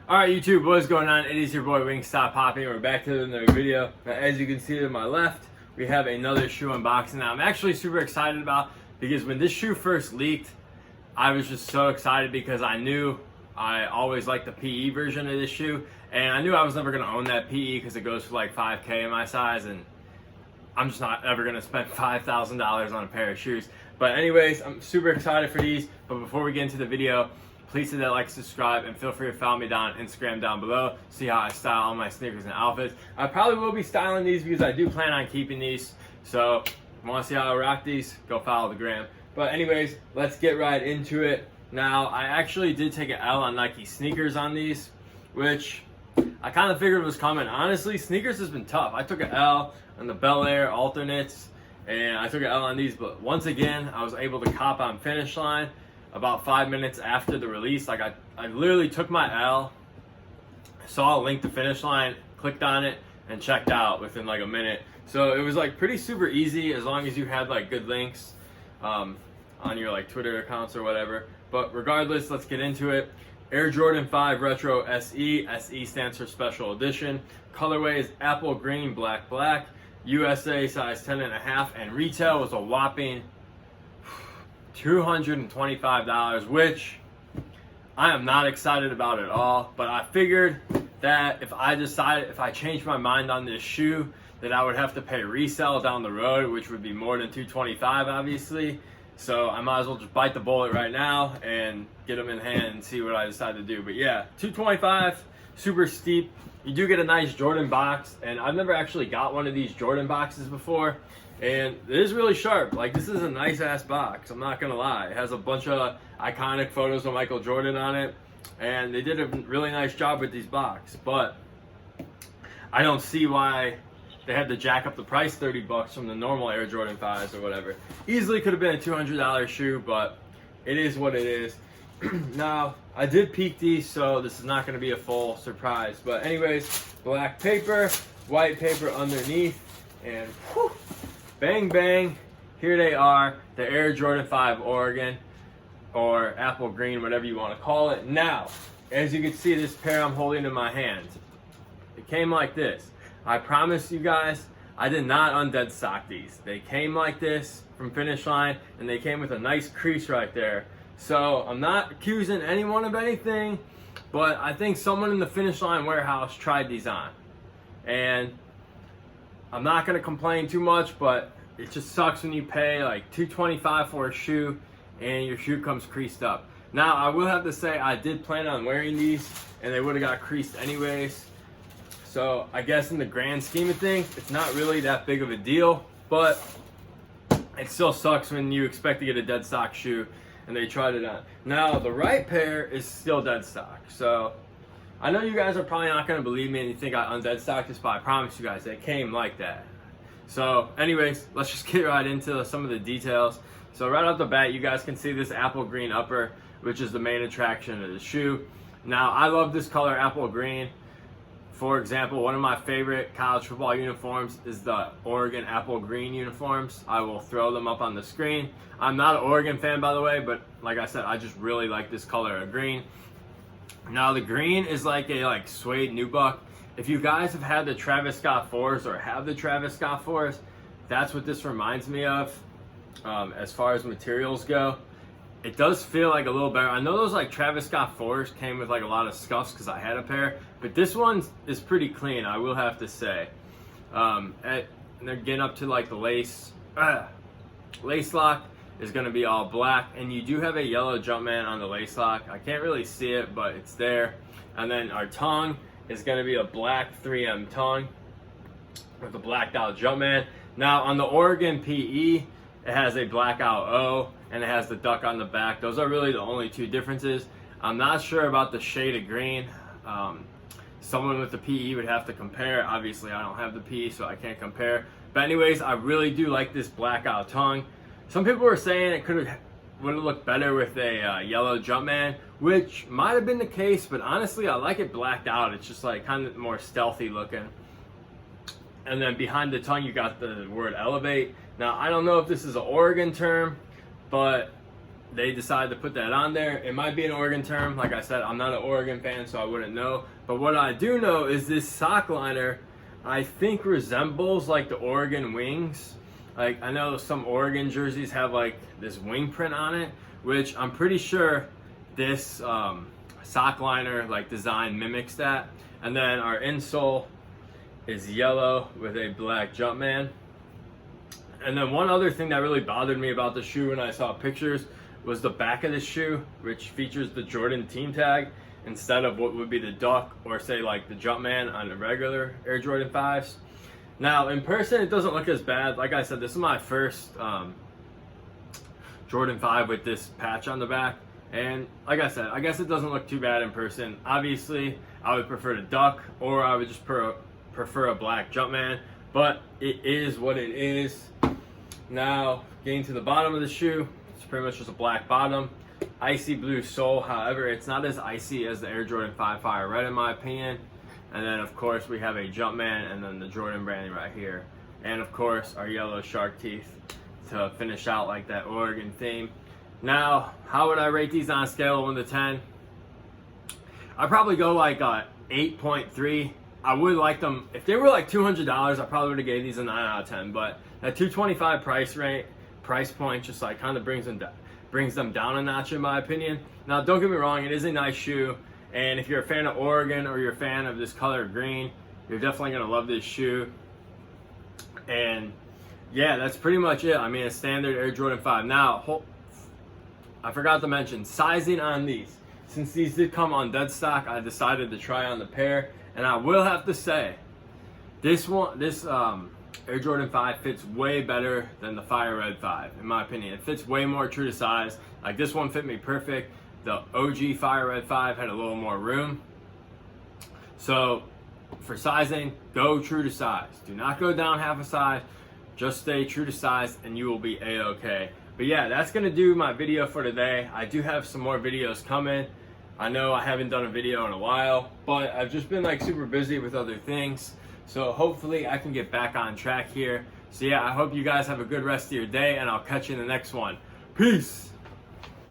Alright YouTube, what is going on? It is your boy Wingstop Poppy. We're back to another video. Now, as you can see to my left, we have another shoe unboxing. Now I'm actually super excited about, because when this shoe first leaked, I was just so excited because I knew I always liked the PE version of this shoe, and I knew I was never going to own that PE because it goes for like $5K in my size, and I'm just not ever going to spend $5,000 on a pair of shoes. But anyways, I'm super excited for these. But before we get into the video, please hit that like, subscribe, and feel free to follow me down on Instagram down below. See how I style all my sneakers and outfits. I probably will be styling these because I do plan on keeping these. So if you want to see how I rock these, go follow the gram. But anyways, let's get right into it. Now, I actually did take an L on Nike sneakers on these, which I kind of figured was coming. Honestly, sneakers has been tough. I took an L on the Bel Air alternates, and I took an L on these. But once again, I was able to cop on Finish Line about 5 minutes after the release. Like I literally took my L, saw a link to Finish Line, clicked on it, and checked out within like a minute. So it was like pretty super easy as long as you had like good links on your like Twitter accounts or whatever. But regardless, let's get into it. Air Jordan 5 Retro SE. SE stands for Special Edition. Colorway is apple green, black, black. USA size 10.5, and retail was a whopping $225, which I am not excited about at all. But I figured that if I changed my mind on this shoe, that I would have to pay resale down the road, which would be more than $225, obviously. So I might as well just bite the bullet right now and get them in hand and see what I decide to do. But yeah, $225, super steep. You do get a nice Jordan box, and I've never actually got one of these Jordan boxes before. And it is really sharp. Like, this is a nice ass box, I'm not gonna lie. It has a bunch of iconic photos of Michael Jordan on it, and they did a really nice job with these box. But I don't see why they had to jack up the price $30 from the normal Air Jordan 5s or whatever. Easily could have been a $200 shoe, but it is what it is. Now, I did peek these, so this is not gonna be a full surprise. But anyways, black paper, white paper underneath, and whew, bang bang, here they are, the Air Jordan 5 Oregon, or apple green, whatever you want to call it. Now, as you can see, this pair I'm holding in my hand, it came like this. I promise you guys, I did not undead stock these. They came like this from Finish Line, and they came with a nice crease right there. So I'm not accusing anyone of anything, but I think someone in the Finish Line warehouse tried these on. And I'm not gonna complain too much, but it just sucks when you pay like $225 for a shoe and your shoe comes creased up. Now, I will have to say I did plan on wearing these, and they would have got creased anyways. So I guess in the grand scheme of things, it's not really that big of a deal, but it still sucks when you expect to get a dead stock shoe and they tried it on. Now, the right pair is still dead stock. So I know you guys are probably not gonna believe me and you think I undead stocked this, but I promise you guys, they came like that. So anyways, let's just get right into some of the details. So right off the bat, you guys can see this apple green upper, which is the main attraction of the shoe. Now, I love this color, apple green. For example, one of my favorite college football uniforms is the Oregon apple green uniforms. I will throw them up on the screen. I'm not an Oregon fan, by the way, but like I said, I just really like this color of green. Now, the green is like a suede nubuck. If you guys have had the Travis Scott 4s or have the Travis Scott 4s, that's what this reminds me of as far as materials go. It does feel like a little better. I know those like Travis Scott 4s came with like a lot of scuffs because I had a pair, but this one is pretty clean, I will have to say. And they're getting up to like the lace lock is going to be all black, and you do have a yellow Jumpman on the lace lock. I can't really see it, but it's there. And then our tongue is going to be a black 3M tongue with a blacked out Jumpman. Now, on the Oregon PE, it has a blackout O, and it has the duck on the back. Those are really the only two differences. I'm not sure about the shade of green. Someone with the PE would have to compare. Obviously, I don't have the PE, so I can't compare. But anyways, I really do like this blackout tongue. Some people were saying it would have looked better with a yellow Jumpman, which might have been the case, but honestly, I like it blacked out. It's just like kind of more stealthy looking. And then behind the tongue, you got the word elevate. Now, I don't know if this is an Oregon term, but they decided to put that on there. It might be an Oregon term. Like I said, I'm not an Oregon fan, so I wouldn't know. But what I do know is this sock liner, I think, resembles like the Oregon wings. Like, I know some Oregon jerseys have like this wing print on it, which I'm pretty sure this sock liner like design mimics that. And then our insole is yellow with a black Jumpman. And then one other thing that really bothered me about the shoe when I saw pictures was the back of the shoe, which features the Jordan team tag instead of what would be the duck or say like the Jumpman on the regular Air Jordan 5s. Now in person it doesn't look as bad. Like I said, this is my first Jordan 5 with this patch on the back, and like I said, I guess it doesn't look too bad in person. Obviously I would prefer the duck, or I would just prefer a black Jumpman, but it is what it is. Now getting to the bottom of the shoe, it's pretty much just a black bottom, icy blue sole. However, it's not as icy as the Air Jordan 5 Fire Red in my opinion. And then of course we have a Jumpman and then the Jordan branding right here, and of course our yellow shark teeth to finish out like that Oregon theme. Now, how would I rate these on a scale of 1 to 10? I'd probably go like a 8.3. I would like them, if they were like $200, I probably would have gave these a 9 out of 10, but that $225 price point just like kind of brings them down a notch in my opinion. Now don't get me wrong, it is a nice shoe, and if you're a fan of Oregon or you're a fan of this color green, you're definitely gonna love this shoe. And yeah, that's pretty much it. I mean, a standard Air Jordan 5. Now, I forgot to mention sizing on these. Since these did come on dead stock, I decided to try on the pair, and I will have to say, this Air Jordan 5 fits way better than the Fire Red 5, in my opinion. It fits way more true to size. Like, this one fit me perfect. The OG Fire Red 5 had a little more room. So, for sizing, go true to size. Do not go down half a size. Just stay true to size and you will be a-okay. But yeah, that's gonna do my video for today. I do have some more videos coming. I know I haven't done a video in a while, but I've just been like super busy with other things. So hopefully I can get back on track here. So yeah, I hope you guys have a good rest of your day, and I'll catch you in the next one. Peace!